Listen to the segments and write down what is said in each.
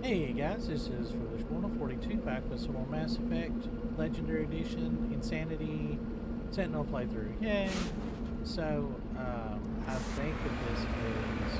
Hey guys, this is Thresher 42 back with some more Mass Effect Legendary Edition Insanity Sentinel playthrough. Yay! So, I think that this is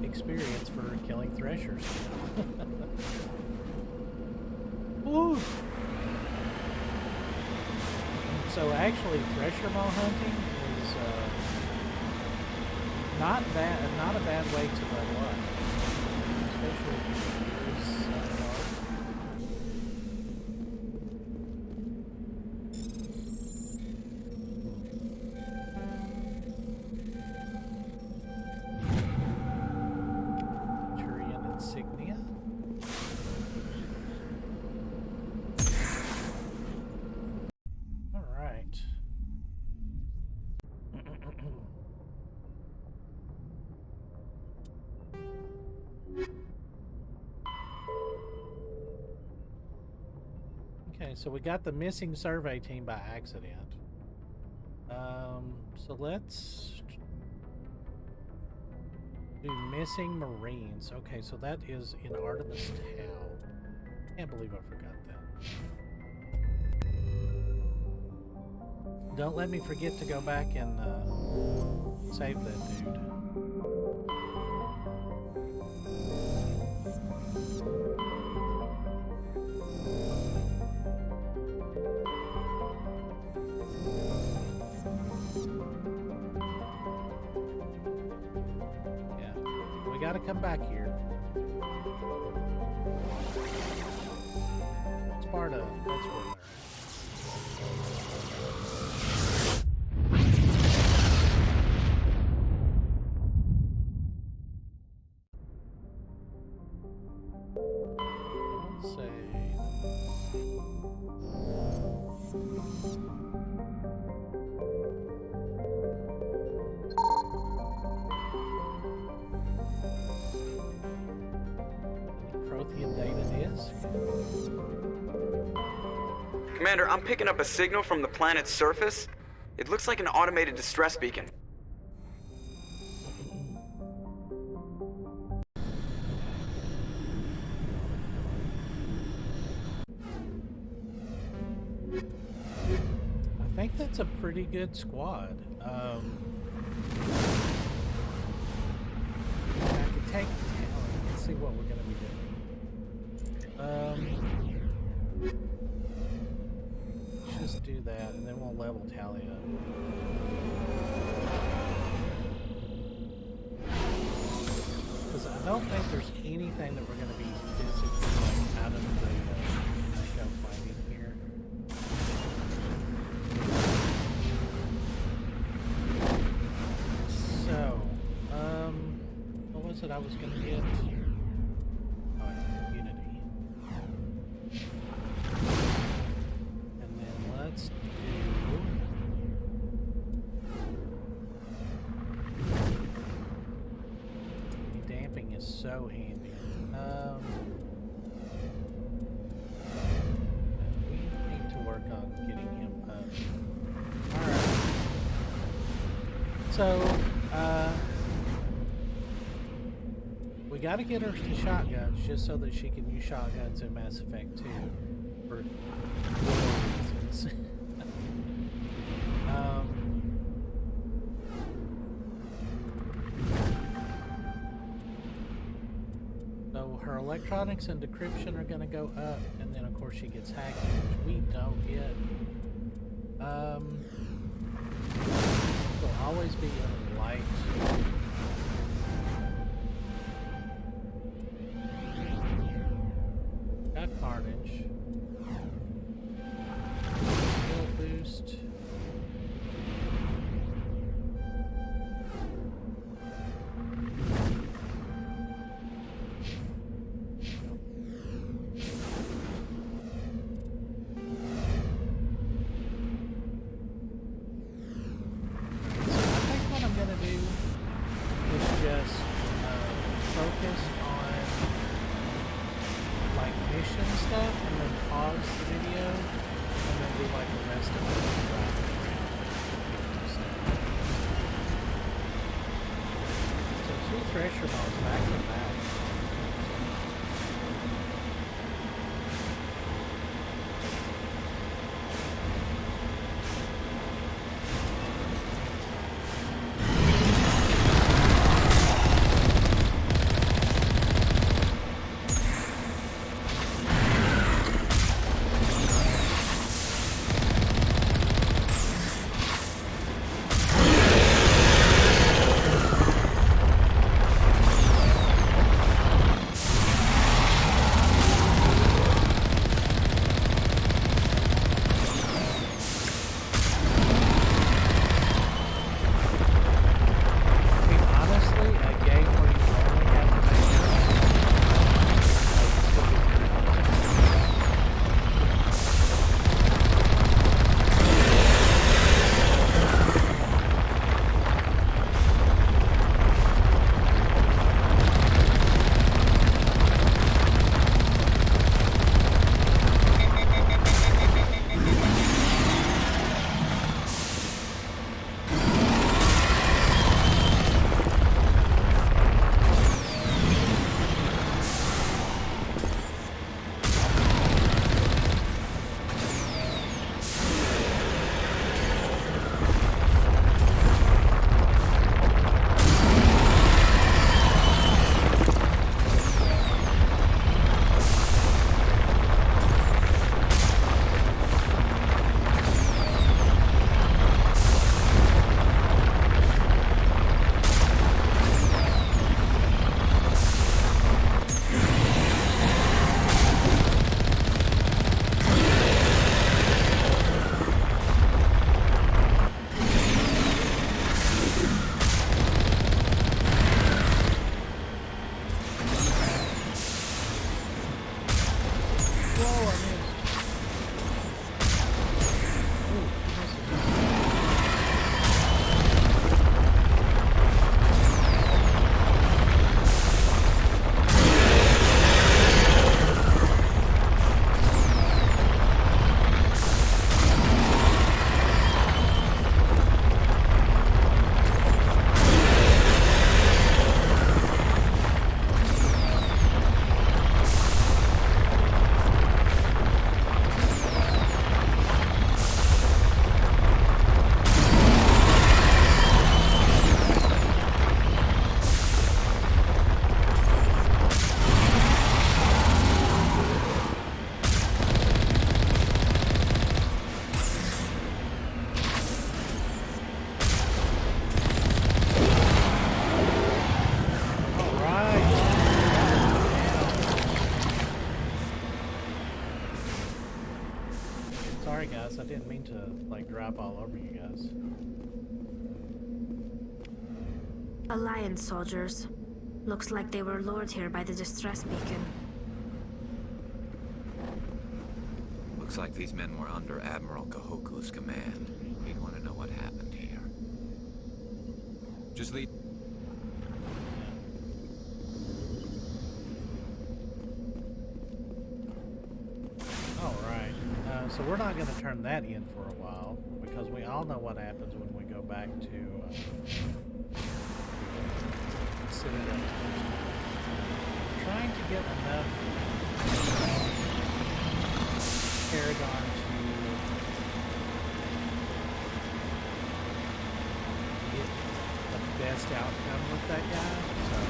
experience for killing Threshers. Woo! So actually, Thresher Maw hunting is not a bad way to level up, especially if you use so we got the missing survey team by accident. So let's do missing Marines. Okay, so that is in Artemis Town. Can't believe I forgot that. Don't let me forget to go back and save that dude. Gotta come back here. Sparta, that's where let's say Commander, I'm picking up a signal from the planet's surface. It looks like an automated distress beacon. I think that's a pretty good squad. I could take let's see what we're gonna be doing. Just do that, and then we'll level Tally up. Because I don't think there's anything that we're going to be physically out of the makeup fighting here. So, what was it I was going to get? Oh, yeah, Unity. so handy. We need to work on getting him up. Alright. So, we gotta get her to shotguns just so that she can use shotguns in Mass Effect 2 for reasons. So her electronics and decryption are gonna go up, and then of course she gets hacking, which we don't get. Will always be a light. Got Carnage. Skill boost. Thresher Maws back to back. Sorry guys, I didn't mean to like drop all over you guys. Alliance soldiers. Looks like they were lured here by the distress beacon. Looks like these men were under Admiral Kahoku's command. He'd want to know what happened here. Just lead. So we're not going to turn that in for a while because we all know what happens when we go back to Citadel. Trying to get enough Paragon to get the best outcome with that guy. So.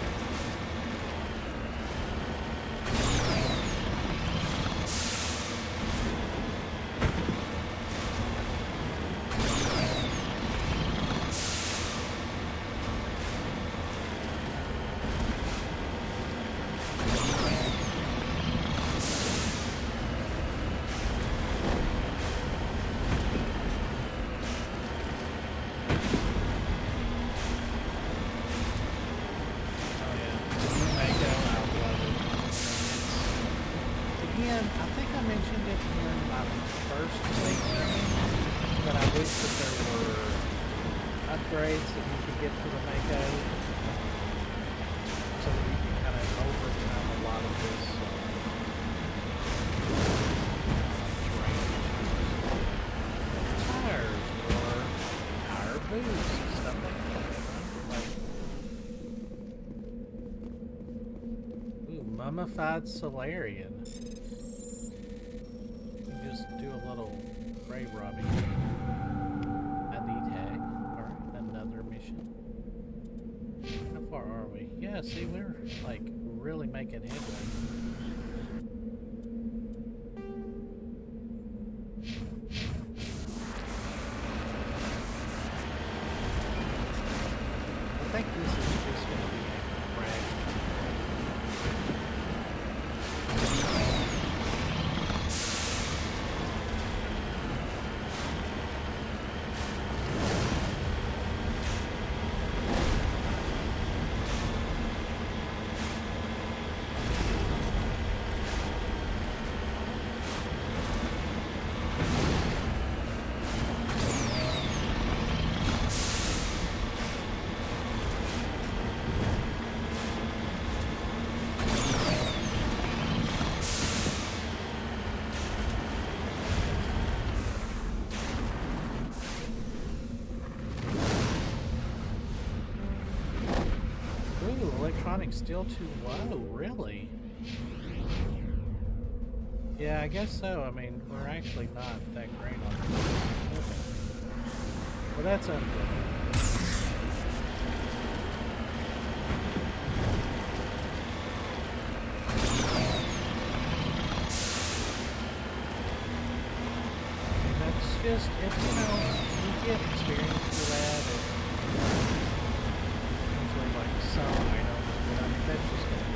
Mummified Solarian. You just do a little grave robbing. ID tag. Alright, another mission. How far are we? Yeah, see, we're like really making headway. I think this is just going to be a crash. Still too low, really? Yeah, I guess so. I mean, we're actually not that great on this. Well, that's unfair. That's just, if you know, you get experience for that, it's usually like some items. I mean, that's just going to be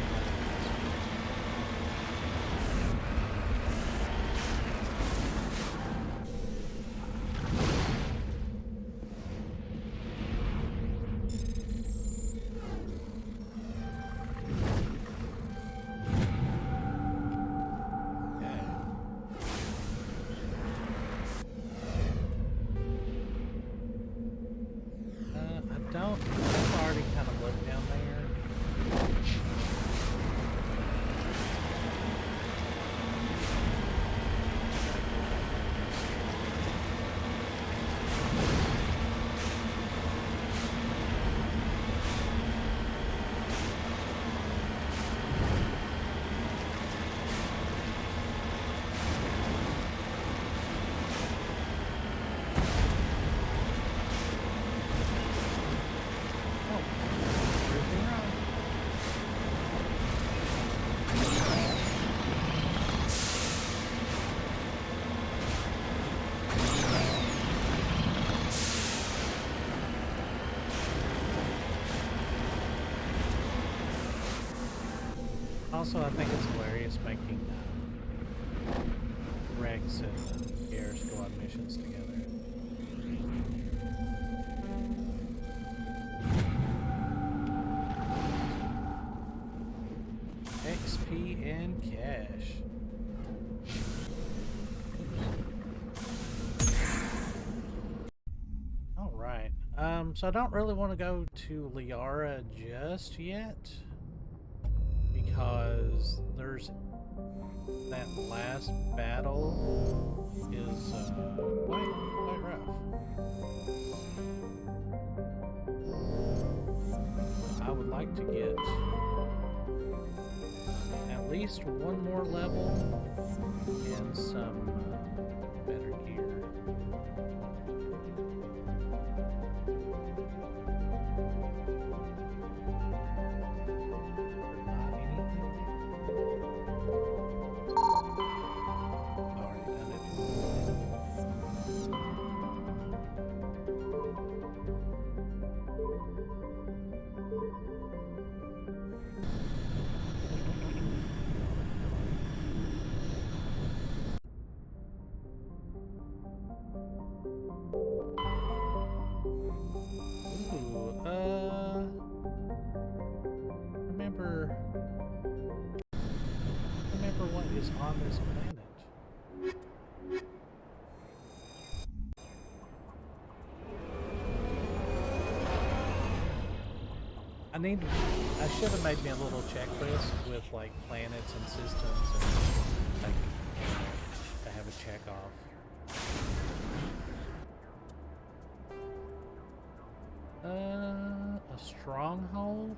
Also, I think it's hilarious making Rex and Garrus go on missions together. XP and cash. Alright. So I don't really want to go to Liara just yet. Because there's that last battle is quite rough. I would like to get at least one more level and some better gear. Not anything there. Already done it. Ooh, remember what is on this planet. I should have made me a little checklist with like planets and systems and like to have a check off. A stronghold?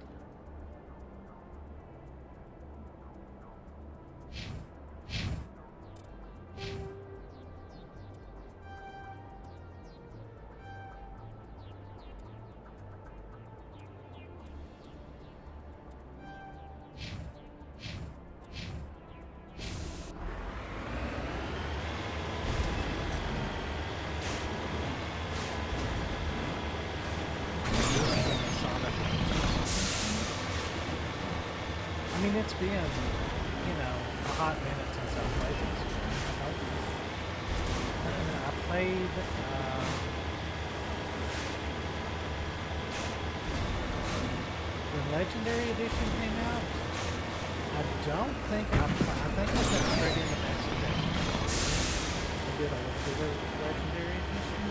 I mean, it's been, you know, a hot minute since I played this. I played, when Legendary Edition came out. I don't think I think I went straight into Master Edition. I did a little bit of Legendary Edition.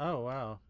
Oh wow.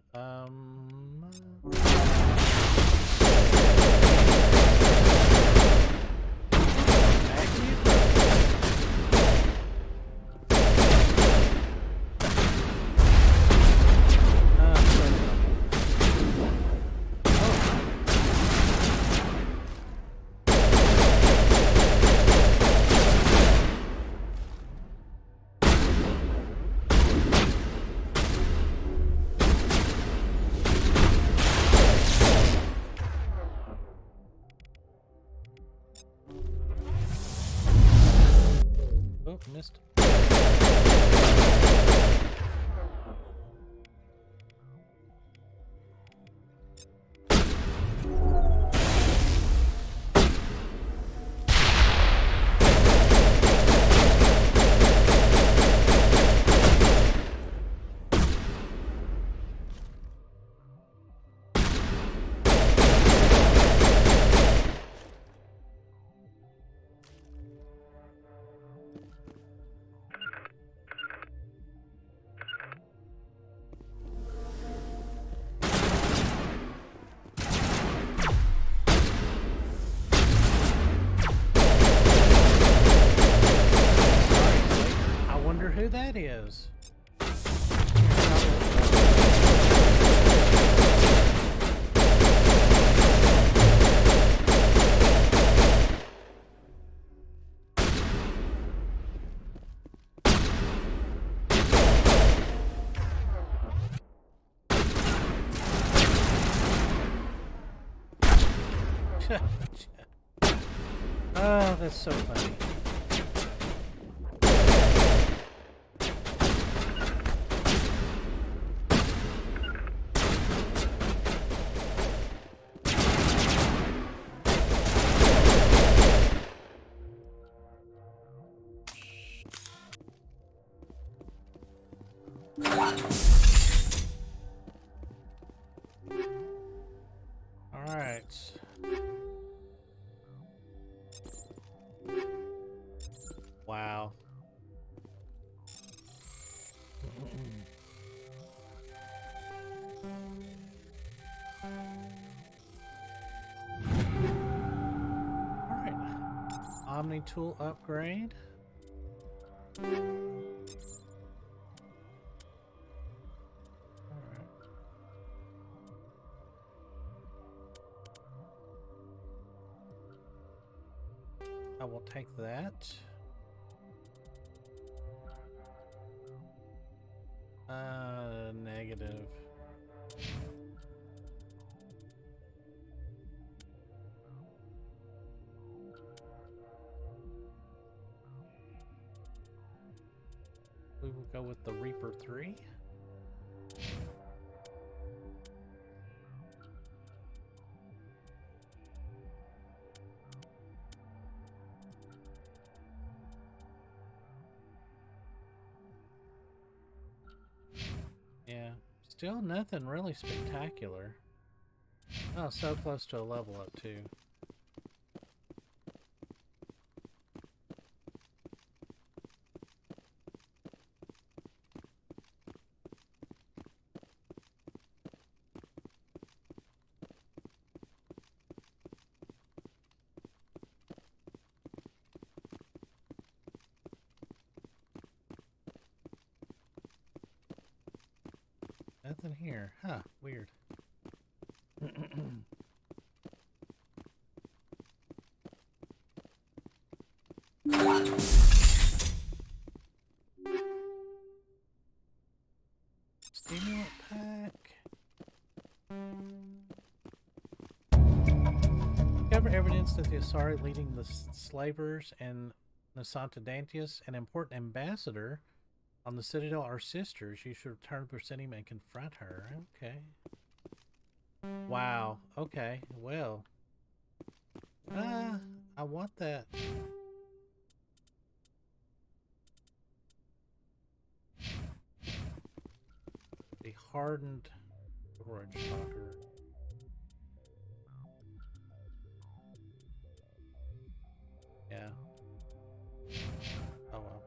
Oh, missed. Who that is. Oh, that's so funny. Wow. Alright. Omni tool upgrade. I will take that. Negative. We will go with the Reaper 3. Yeah, still nothing really spectacular. Oh, so close to a level up too. Nothing here. Huh, weird. Stimulant pack. Discover evidence that the Asari leading the slavers and Nasanta Dantius, an important ambassador on the Citadel, are sisters. You should return to Proscenium and confront her. Okay. Wow. Okay. Well. I want that. The hardened storage locker. Yeah. Oh well.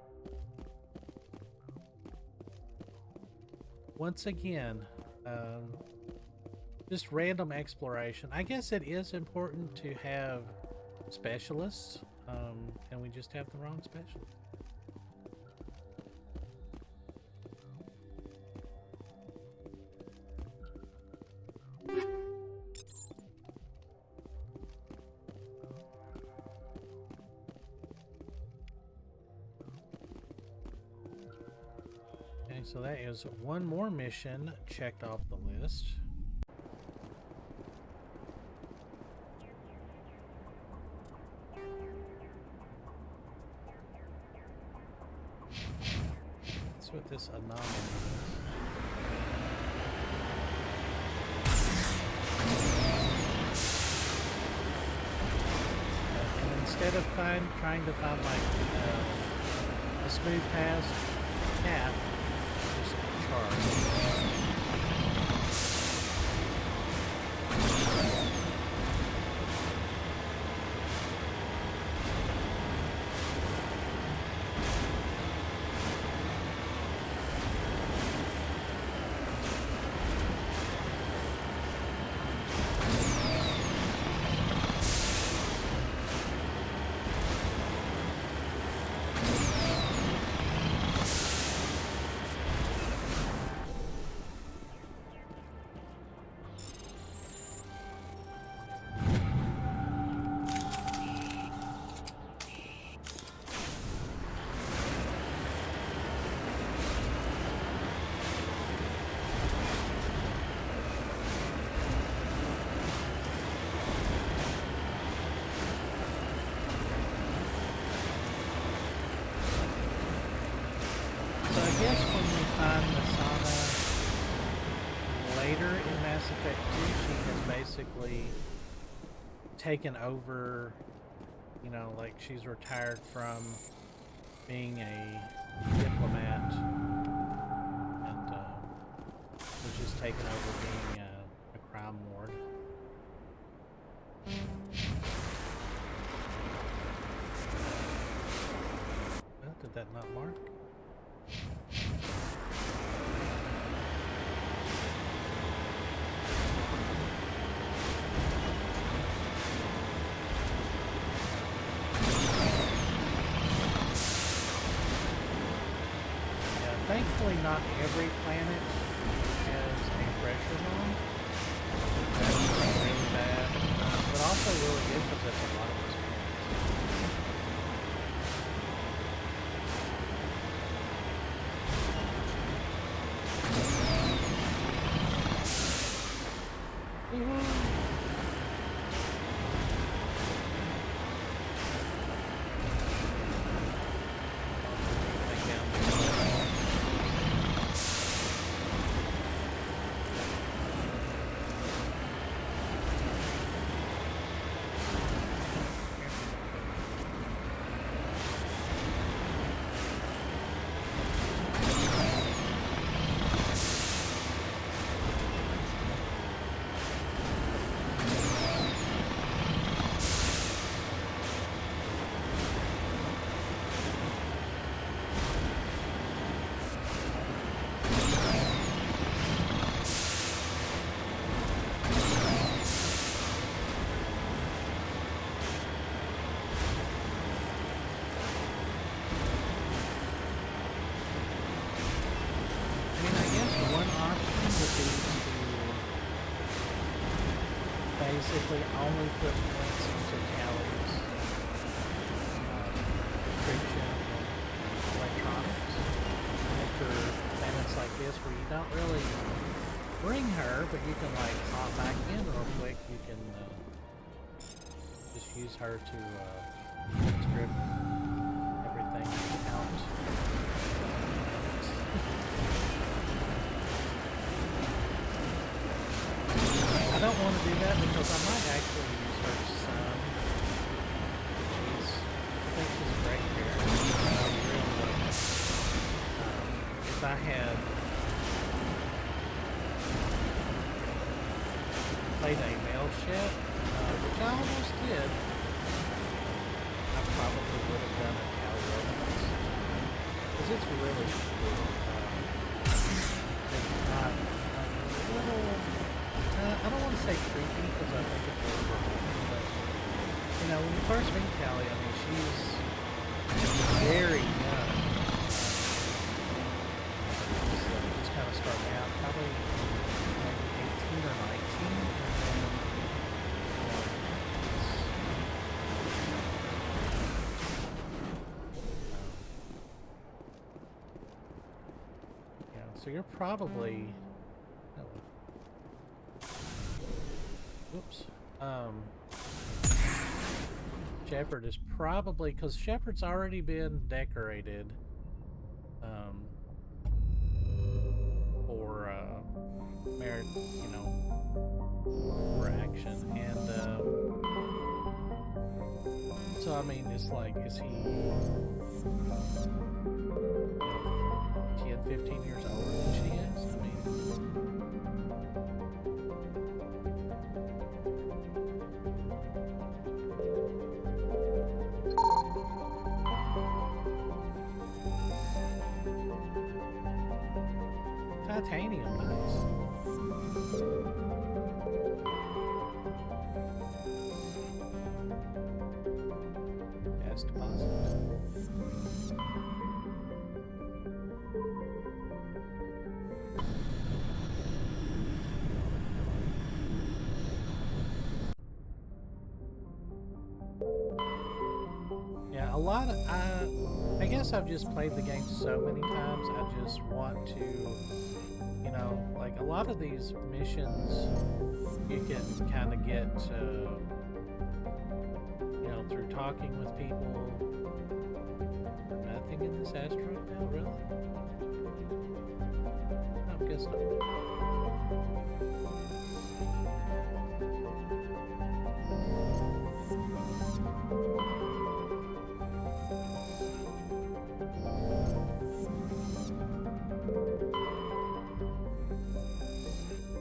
Once again, just random exploration. I guess it is important to have specialists, and we just have the wrong specialist. Okay, so that is one more mission checked off the list. see what this anomaly is. And instead of trying to find like a smooth path, just charge. I guess when we find Masana later in Mass Effect 2, she has basically taken over, you know, like she's retired from being a diplomat and was just taken over being a crime ward. Well, did that not mark? Thankfully, not every planet has a Thresher Maws. That's really bad, but also really good because that's a lot of basically only put points into tallies, encryption, and electronics. And for planets like this where you don't really bring her, but you can like hop back in real quick, you can just use her to script everything out. I don't want to do that because I might actually use her some. I think she's a great character. I really like it. If I had played a male ship, which I almost did, I probably would have done an ALOT because it's really cool. It's not a little. I don't want to say creepy because I think it's really cool, but you know, when you first meet Callie, I mean, she's very young. Just kind of starting out, probably maybe 18 or 19, and then yeah, so you're probably. Whoops. Shepard is probably, because Shepard's already been decorated. merit, for action, and so I mean, it's like, is he had 15 years older than she is? I mean, titanium, nice. Gas deposit. Yeah, a lot of, I guess I've just played the game so many times, I just want to, like a lot of these missions you can kind of get, through talking with people. Nothing in this asteroid now, really? I guess not.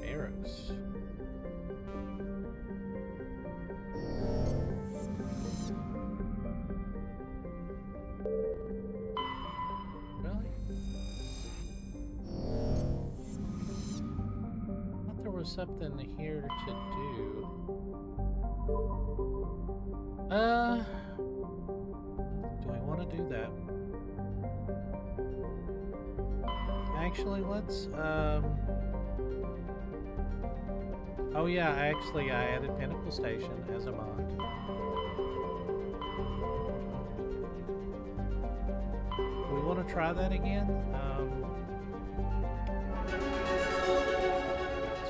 Arrows. Really? I thought there was something here to do. Do we want to do that? Actually, let's, oh yeah, I added Pinnacle Station as a mod. We want to try that again? So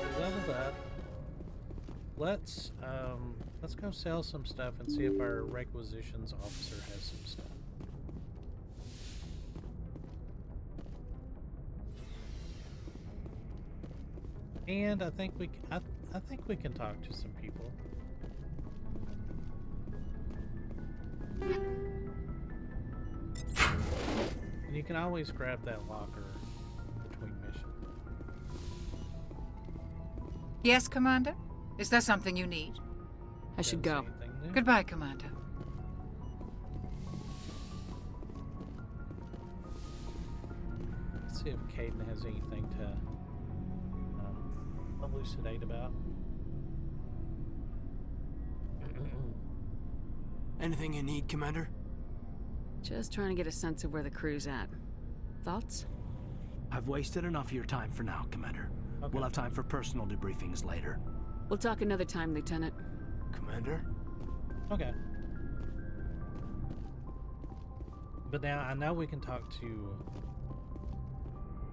we leveled up. Let's go sell some stuff and see if our requisitions officer has some stuff. And I think we can talk to some people. And you can always grab that locker between missions. Yes, Commander? Is there something you need? I should Doesn't go. say anything new. Goodbye, Commander. Let's see if Caden has anything to elucidate about. Anything you need, Commander? Just trying to get a sense of where the crew's at. Thoughts? I've wasted enough of your time for now, Commander. Okay. We'll have time for personal debriefings later. We'll talk another time, Lieutenant. Commander? Okay. But now I know we can talk to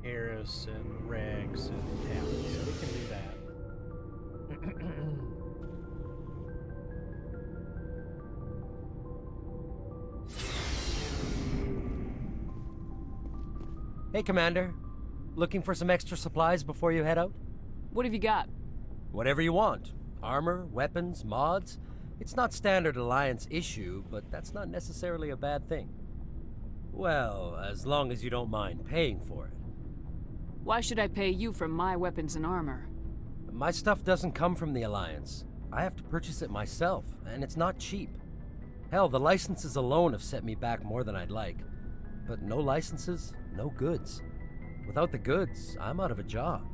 Eris and Rex and Talon, so we can do that. Hey, Commander. Looking for some extra supplies before you head out? What have you got? Whatever you want. Armor, weapons, mods. It's not standard Alliance issue, but that's not necessarily a bad thing. Well, as long as you don't mind paying for it. Why should I pay you for my weapons and armor? My stuff doesn't come from the Alliance. I have to purchase it myself, and it's not cheap. Hell, the licenses alone have set me back more than I'd like. But no licenses, no goods. Without the goods, I'm out of a job.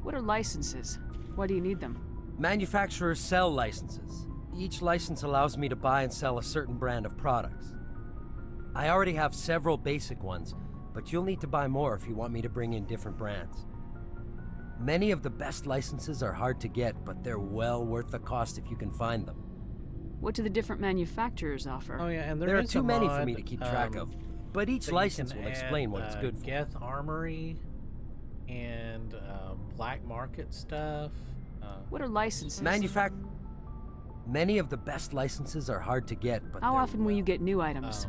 What are licenses? Why do you need them? Manufacturers sell licenses. Each license allows me to buy and sell a certain brand of products. I already have several basic ones, but you'll need to buy more if you want me to bring in different brands. Many of the best licenses are hard to get, but they're well worth the cost if you can find them. What do the different manufacturers offer? Oh yeah, and There are is too a many mod, for me to keep track of, but each that you license can will explain add, what it's good for. Geth Armory and black market stuff. What are licenses? Many of the best licenses are hard to get, but How they're often will you get new items?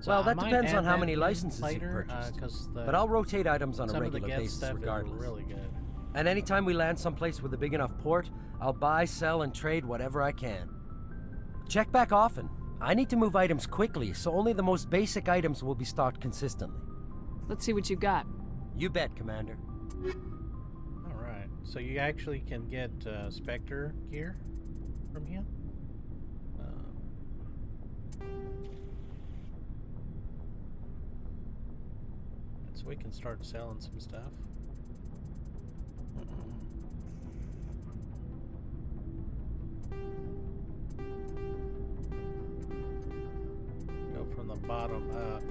So Well, I that might depends add on how that many in licenses later, you've purchased. 'cause But I'll rotate items on a some of the regular guest basis stuff regardless. is really good. And anytime we land someplace with a big enough port, I'll buy, sell, and trade whatever I can. Check back often. I need to move items quickly, so only the most basic items will be stocked consistently. Let's see what you got. You bet, Commander. All right. So you actually can get Spectre gear from him. So we can start selling some stuff. Go from the bottom up.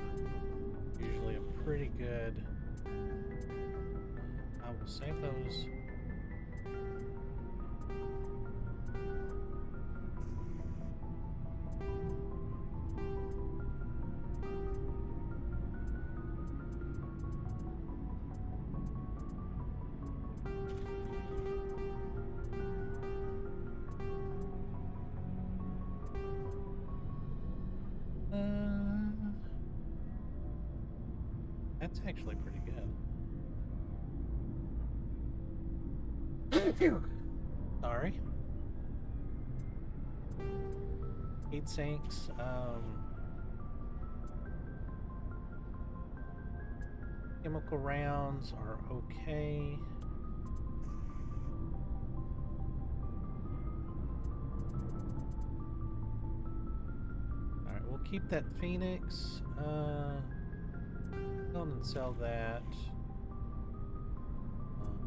Usually a pretty good. I will save those. That's actually pretty good. Sorry. Heat sinks. Chemical rounds are okay. Alright, we'll keep that Phoenix. Go on and sell that.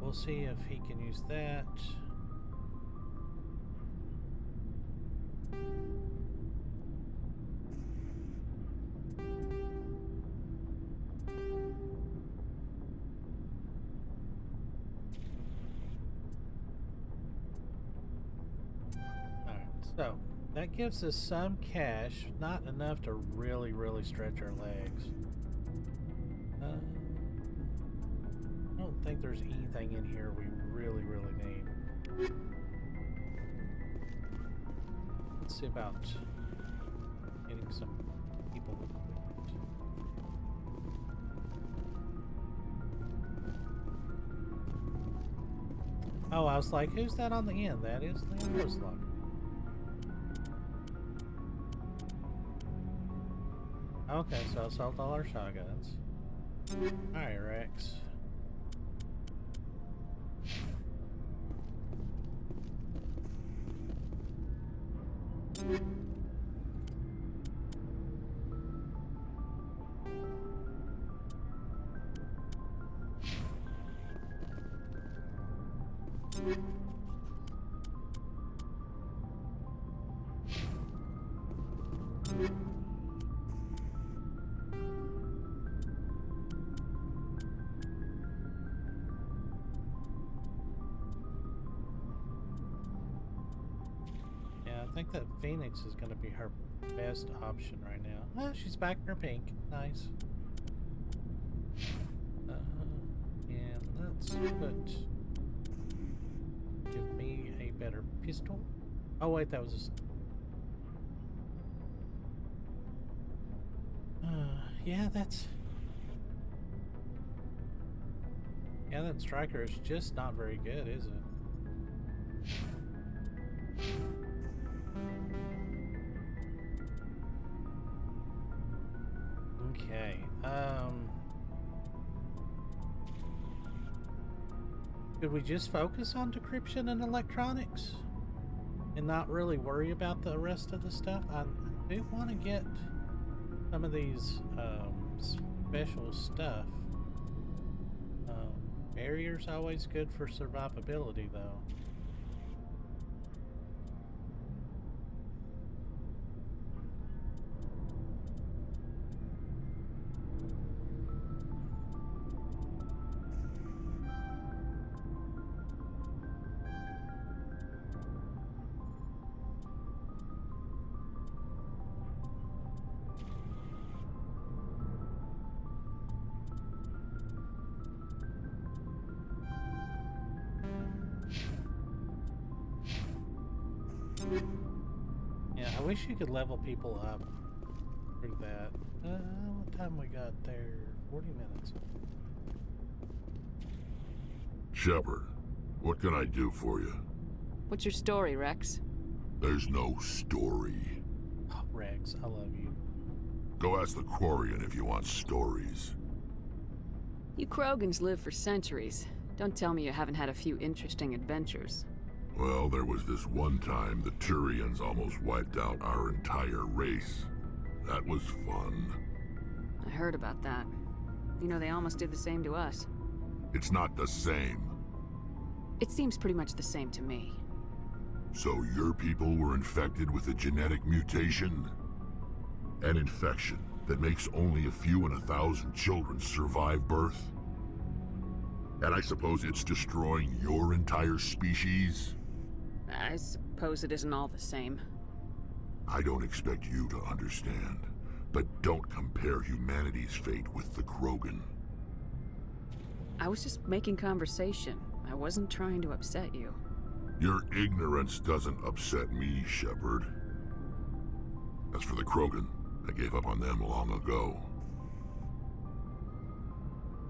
We'll see if he can use that. Alright, so that gives us some cash, not enough to really stretch our legs. I don't think there's anything in here we really need. Let's see about getting some people with equipment. Oh, I was like, who's that on the end? That is the Loslug. Okay, so I sold all our shotguns. Alright, Rex. I think that Phoenix is going to be her best option right now. Ah, she's back in her pink. Nice. And let's put... Give me a better pistol. Oh wait, that was a... yeah, that's... Yeah, that striker is just not very good, is it? Okay, could we just focus on decryption and electronics and not really worry about the rest of the stuff? I do want to get some of these special stuff. Barrier's always good for survivability, though. Yeah, I wish you could level people up through that. What time we got there? 40 minutes. Shepard, what can I do for you? What's your story, Rex? There's no story. Oh, Rex, I love you. Go ask the Quarian if you want stories. You Krogans live for centuries. Don't tell me you haven't had a few interesting adventures. Well, there was this one time the Turians almost wiped out our entire race. That was fun. I heard about that. You know, they almost did the same to us. It's not the same. It seems pretty much the same to me. So your people were infected with a genetic mutation? An infection that makes only a few in 1,000 children survive birth? And I suppose it's destroying your entire species? I suppose it isn't all the same. I don't expect you to understand, but don't compare humanity's fate with the Krogan. I was just making conversation. I wasn't trying to upset you. Your ignorance doesn't upset me, Shepard. As for the Krogan, I gave up on them long ago.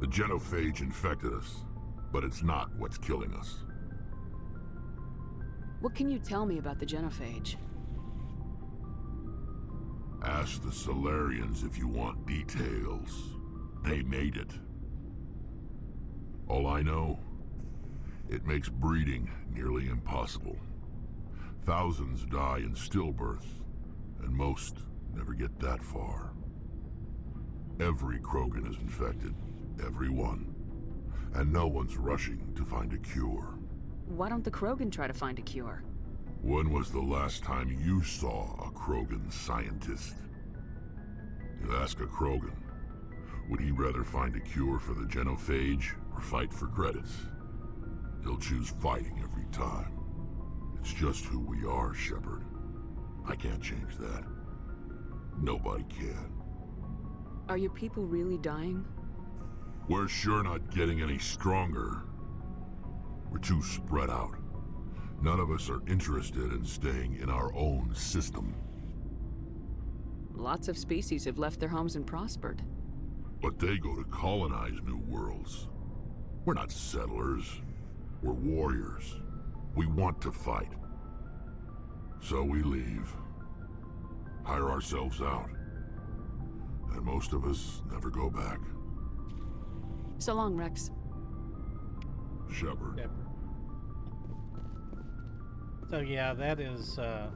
The genophage infected us, but it's not what's killing us. What can you tell me about the genophage? Ask the Solarians if you want details. They made it. All I know, it makes breeding nearly impossible. Thousands die in stillbirth, and most never get that far. Every Krogan is infected, every one. And no one's rushing to find a cure. Why don't the Krogan try to find a cure? When was the last time you saw a Krogan scientist? You ask a Krogan, would he rather find a cure for the genophage or fight for credits? He'll choose fighting every time. It's just who we are, Shepard. I can't change that. Nobody can. Are your people really dying? We're sure not getting any stronger. We're too spread out. None of us are interested in staying in our own system. Lots of species have left their homes and prospered. But they go to colonize new worlds. We're not settlers. We're warriors. We want to fight. So we leave. Hire ourselves out. And most of us never go back. So long, Rex. Shepard. So yeah, that is, I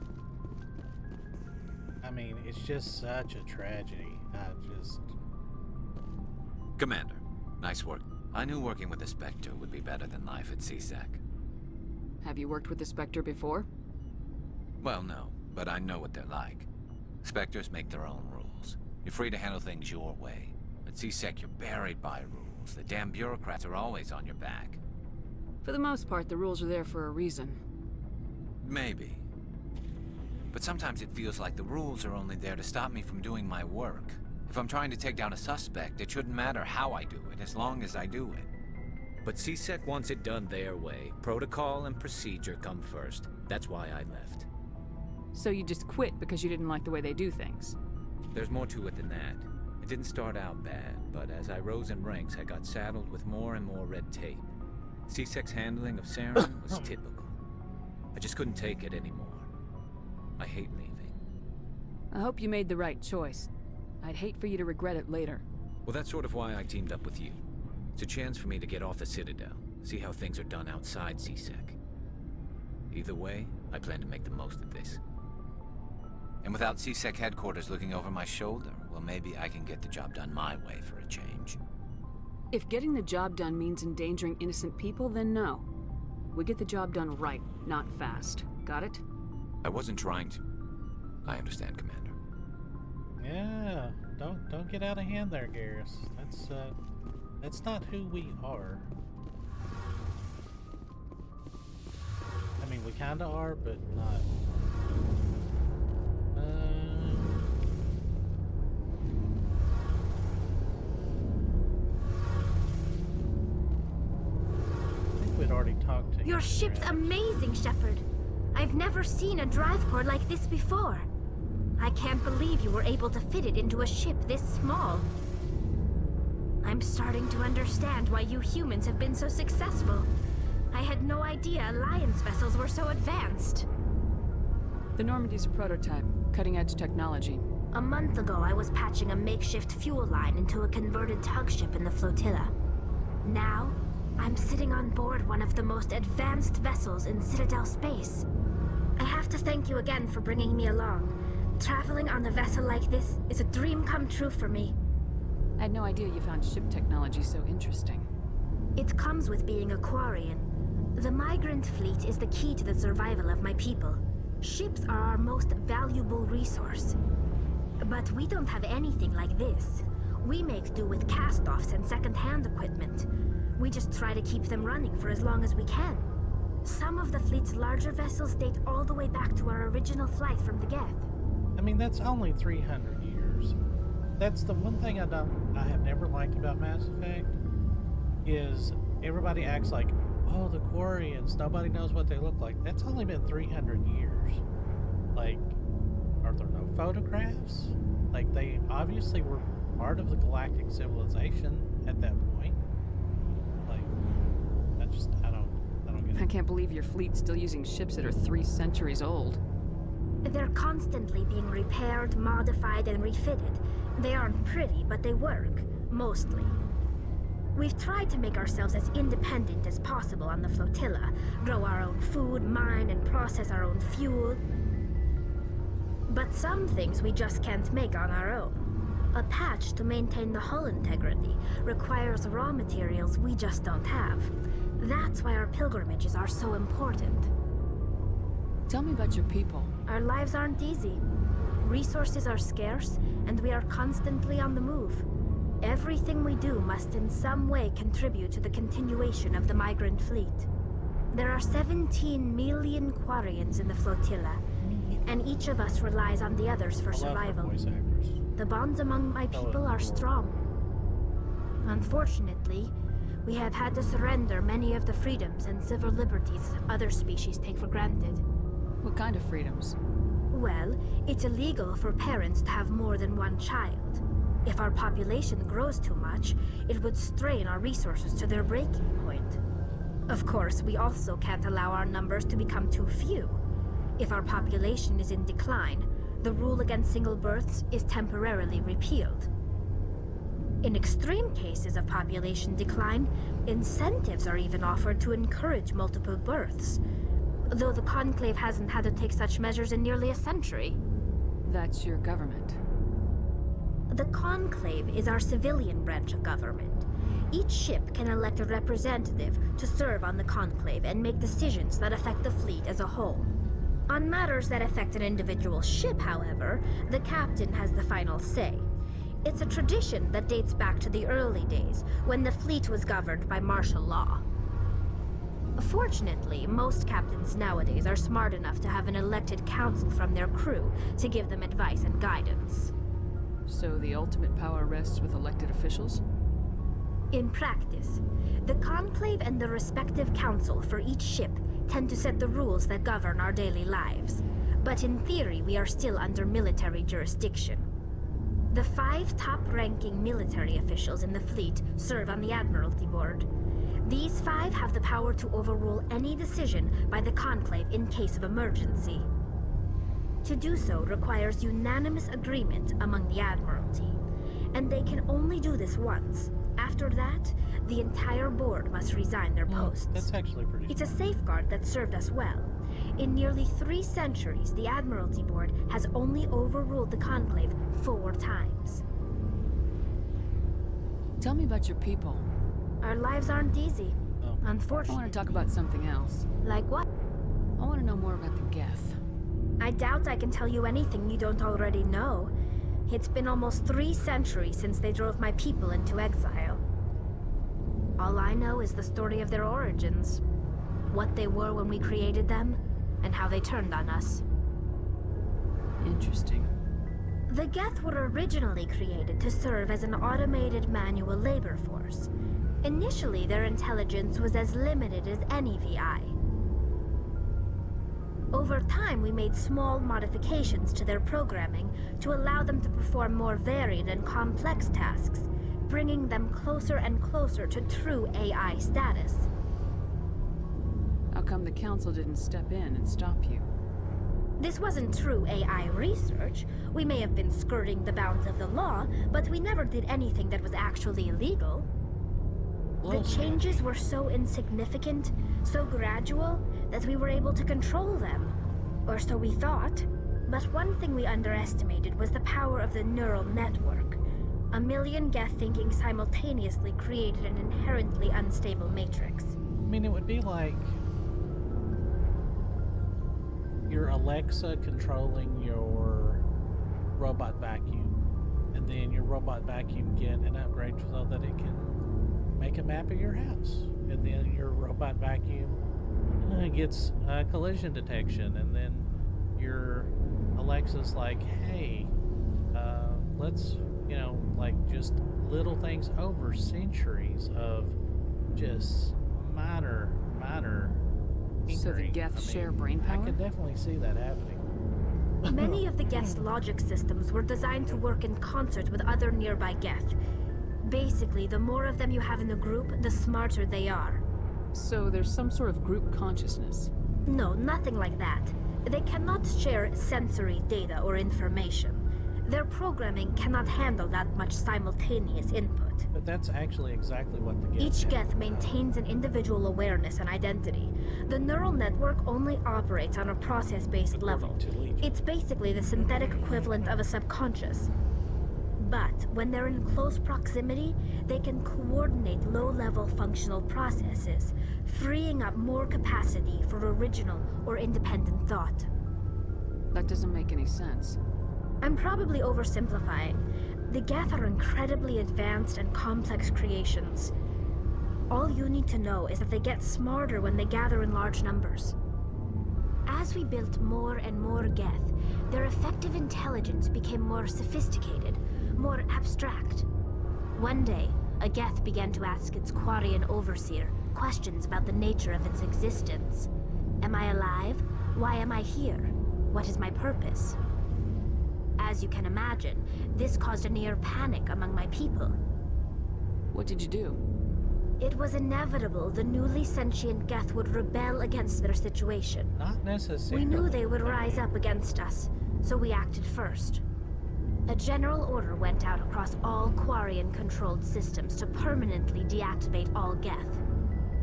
mean, it's just such a tragedy. Commander, nice work. I knew working with the Spectre would be better than life at CSEC. Have you worked with the Spectre before? Well, no, but I know what they're like. Spectres make their own rules. You're free to handle things your way. At CSEC, you're buried by rules. The damn bureaucrats are always on your back. For the most part, the rules are there for a reason. Maybe. But sometimes it feels like the rules are only there to stop me from doing my work. If I'm trying to take down a suspect, it shouldn't matter how I do it, as long as I do it. But CSEC wants it done their way. Protocol and procedure come first. That's why I left. So you just quit because you didn't like the way they do things? There's more to it than that. It didn't start out bad, but as I rose in ranks, I got saddled with more and more red tape. CSEC's handling of Saren was typical. I just couldn't take it anymore. I hate leaving. I hope you made the right choice. I'd hate for you to regret it later. Well, that's sort of why I teamed up with you. It's a chance for me to get off the Citadel, see how things are done outside CSEC. Either way, I plan to make the most of this. And without CSEC headquarters looking over my shoulder, well, maybe I can get the job done my way for a change. If getting the job done means endangering innocent people, then no. We get the job done right, not fast. Got it? I wasn't trying to. I understand, Commander. Yeah, don't get out of hand there, Garrus. That's not who we are. I mean, we kinda are, but not. I think we'd already talked to Your him ship's there. amazing, Shepard. I've never seen a drive core like this before. I can't believe you were able to fit it into a ship this small. I'm starting to understand why you humans have been so successful. I had no idea Alliance vessels were so advanced. The Normandy's a prototype, cutting-edge technology. A month ago, I was patching a makeshift fuel line into a converted tug ship in the flotilla. Now, I'm sitting on board one of the most advanced vessels in Citadel space. I have to thank you again for bringing me along. Traveling on a vessel like this is a dream come true for me. I had no idea you found ship technology so interesting. It comes with being a Quarian. The migrant fleet is the key to the survival of my people. Ships are our most valuable resource. But we don't have anything like this. We make do with cast-offs and second-hand equipment. We just try to keep them running for as long as we can. Some of the fleet's larger vessels date all the way back to our original flight from the Geth. I mean, that's only 300 years. That's the one thing I have never liked about Mass Effect, is everybody acts like, oh, the Quarians, nobody knows what they look like. That's only been 300 years. Like, are there no photographs? Like, they obviously were part of the galactic civilization at that point. Like, I don't get it. I can't believe your fleet's still using ships that are 3 centuries old. They're constantly being repaired, modified, and refitted. They aren't pretty, but they work. Mostly. We've tried to make ourselves as independent as possible on the flotilla. Grow our own food, mine, and process our own fuel. But some things we just can't make on our own. A patch to maintain the hull integrity requires raw materials we just don't have. That's why our pilgrimages are so important. Tell me about your people. Our lives aren't easy. Resources are scarce, and we are constantly on the move. Everything we do must in some way contribute to the continuation of the migrant fleet. There are 17 million Quarians in the flotilla, and each of us relies on the others for survival. The bonds among my people are strong. Unfortunately, we have had to surrender many of the freedoms and civil liberties other species take for granted. What kind of freedoms? Well, it's illegal for parents to have more than one child. If our population grows too much, it would strain our resources to their breaking point. Of course, we also can't allow our numbers to become too few. If our population is in decline, the rule against single births is temporarily repealed. In extreme cases of population decline, incentives are even offered to encourage multiple births, though the Conclave hasn't had to take such measures in nearly a century. That's your government. The Conclave is our civilian branch of government. Each ship can elect a representative to serve on the Conclave and make decisions that affect the fleet as a whole. On matters that affect an individual ship, however, the captain has the final say. It's a tradition that dates back to the early days, when the fleet was governed by martial law. Fortunately, most captains nowadays are smart enough to have an elected council from their crew to give them advice and guidance. So the ultimate power rests with elected officials? In practice, the Conclave and the respective council for each ship tend to set the rules that govern our daily lives. But in theory, we are still under military jurisdiction. The 5 top-ranking military officials in the fleet serve on the Admiralty Board. These 5 have the power to overrule any decision by the Conclave in case of emergency. To do so requires unanimous agreement among the Admiralty, and they can only do this once. After that, the entire board must resign their posts. That's actually pretty. It's a safeguard that served us well. In nearly 3 centuries, the Admiralty Board has only overruled the Conclave 4 times. Tell me about your people. Our lives aren't easy, I unfortunately. want to talk about something else. Like what? I want to know more about the Geth. I doubt I can tell you anything you don't already know. It's been almost 3 centuries since they drove my people into exile. All I know is the story of their origins, what they were when we created them, and how they turned on us. Interesting. The Geth were originally created to serve as an automated manual labor force. Initially, their intelligence was as limited as any VI. Over time, we made small modifications to their programming to allow them to perform more varied and complex tasks, bringing them closer and closer to true AI status. How come the Council didn't step in and stop you? This wasn't true AI research. We may have been skirting the bounds of the law, but we never did anything that was actually illegal. The changes were so insignificant, so gradual, that we were able to control them. Or so we thought. But one thing we underestimated was the power of the neural network. A million Geth thinking simultaneously created an inherently unstable matrix. I mean, it would be like your Alexa controlling your robot vacuum, and then your robot vacuum get an upgrade so that it can make a map of your house, and then your robot vacuum gets collision detection, and then your Alexa's like, hey, let's, you know, like just little things over centuries of just minor So the Geth share brain power? I could definitely see that happening. Many of the Geth's logic systems were designed to work in concert with other nearby Geth. Basically, the more of them you have in the group, the smarter they are. So there's some sort of group consciousness? No, nothing like that. They cannot share sensory data or information. Their programming cannot handle that much simultaneous input. But that's actually exactly what the Geth Each have. Geth maintains an individual awareness and identity. The neural network only operates on a process-based level. to Legion. It's basically the synthetic equivalent of a subconscious. But when they're in close proximity, they can coordinate low-level functional processes, freeing up more capacity for original or independent thought. That doesn't make any sense. I'm probably oversimplifying. The Geth are incredibly advanced and complex creations. All you need to know is that they get smarter when they gather in large numbers. As we built more and more Geth, their effective intelligence became more sophisticated, more abstract. One day, a Geth began to ask its Quarian overseer questions about the nature of its existence. Am I alive? Why am I here? What is my purpose? As you can imagine, this caused a near panic among my people. What did you do? It was inevitable the newly sentient Geth would rebel against their situation. Not necessarily. We knew they would rise up against us, so we acted first. A general order went out across all Quarian-controlled systems to permanently deactivate all Geth.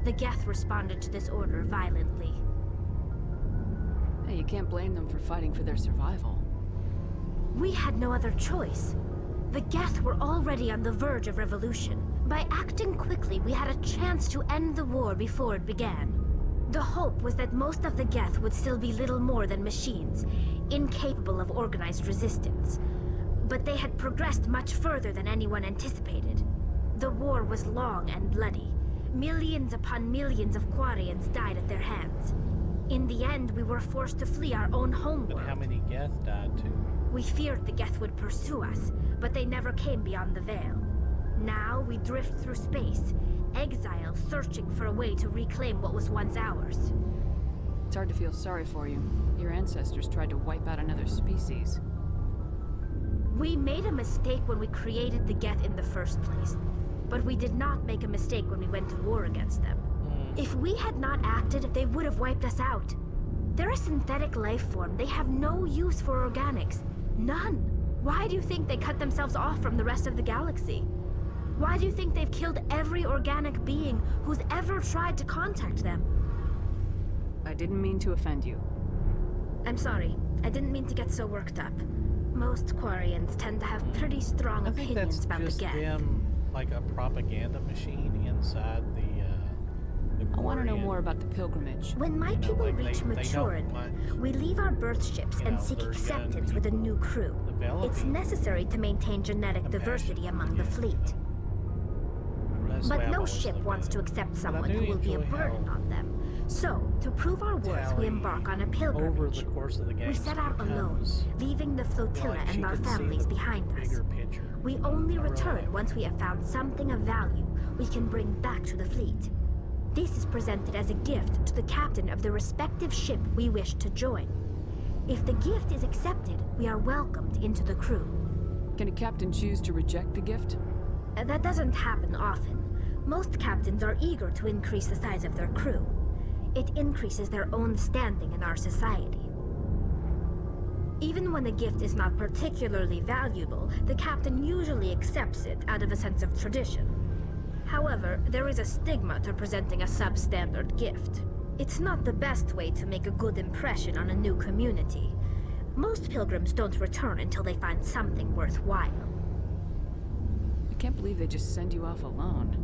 The Geth responded to this order violently. Hey, you can't blame them for fighting for their survival. We had no other choice. The Geth were already on the verge of revolution. By acting quickly, we had a chance to end the war before it began. The hope was that most of the Geth would still be little more than machines, incapable of organized resistance. But they had progressed much further than anyone anticipated. The war was long and bloody. Millions upon millions of Quarians died at their hands. In the end, we were forced to flee our own homeworld. But how many Geth died too? We feared the Geth would pursue us, but they never came beyond the Veil. Now we drift through space, exile searching for a way to reclaim what was once ours. It's hard to feel sorry for you. Your ancestors tried to wipe out another species. We made a mistake when we created the Geth in the first place, but we did not make a mistake when we went to war against them. If we had not acted, they would have wiped us out. They're a synthetic life form. They have no use for organics. None. Why do you think they cut themselves off from the rest of the galaxy? Why do you think they've killed every organic being who's ever tried to contact them? I didn't mean to offend you. I'm sorry. I didn't mean to get so worked up. Most Quarians tend to have pretty strong I think opinions that's about the just Geth. them, like a propaganda machine inside the I want to know Quarian. more about the pilgrimage. When my You know, people like, reach they don't maturity, want, we leave our birth ships you and know, seek they're young acceptance with a new crew. developing It's necessary to maintain genetic compassion diversity for among the Geth. fleet. That's the way But I've no always ship looked wants at to it. accept But I someone do who will be a enjoy burden how on them. So, to prove our worth, we embark on a over pilgrimage. the course of the game. We set out alone, leaving the flotilla and our families behind us. Bigger picture. We only I really return like once we have found something of value we can bring back to the fleet. This is presented as a gift to the captain of the respective ship we wish to join. If the gift is accepted, we are welcomed into the crew. Can a captain choose to reject the gift? That doesn't happen often. Most captains are eager to increase the size of their crew. It increases their own standing in our society. Even when a gift is not particularly valuable, the captain usually accepts it out of a sense of tradition. However, there is a stigma to presenting a substandard gift. It's not the best way to make a good impression on a new community. Most pilgrims don't return until they find something worthwhile. I can't believe they just send you off alone.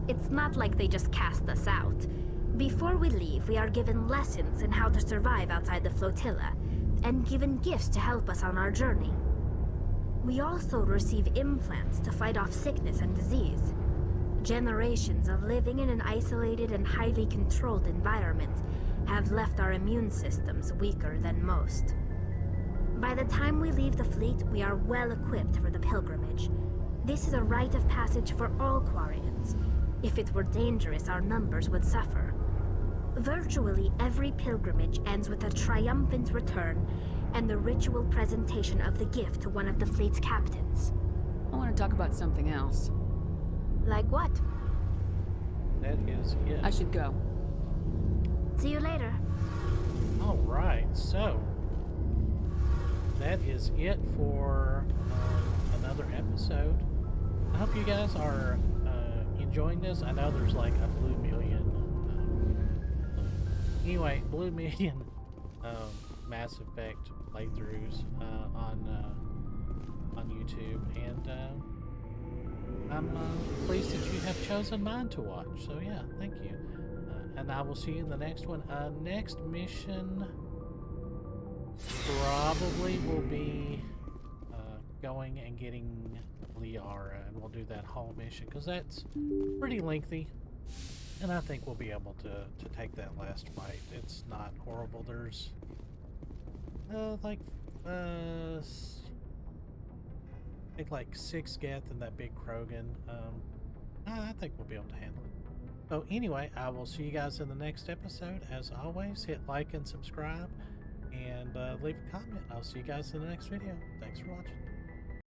It's not like they just cast us out. Before we leave, we are given lessons in how to survive outside the flotilla, and given gifts to help us on our journey. We also receive implants to fight off sickness and disease. Generations of living in an isolated and highly controlled environment have left our immune systems weaker than most. By the time we leave the fleet, we are well equipped for the pilgrimage. This is a rite of passage for all Quarians. If it were dangerous, our numbers would suffer. Virtually every pilgrimage ends with a triumphant return and the ritual presentation of the gift to one of the fleet's captains. I want to talk about something else. Like what? That is it. I should go. See you later. Alright, so that is it for another episode. I hope you guys are enjoying this. I know there's like a blue million. Anyway, blue million Mass Effect playthroughs on YouTube, and I'm pleased that you have chosen mine to watch. So yeah, thank you. And I will see you in the next one. Next mission probably will be going and getting Liara, and we'll do that whole mission because that's pretty lengthy. And I think we'll be able to take that last fight. It's not horrible. There's I think like 6 Geth and that big Krogan. I think we'll be able to handle it. So anyway, I will see you guys in the next episode. As always, hit like and subscribe, and leave a comment. I'll see you guys in the next video. Thanks for watching.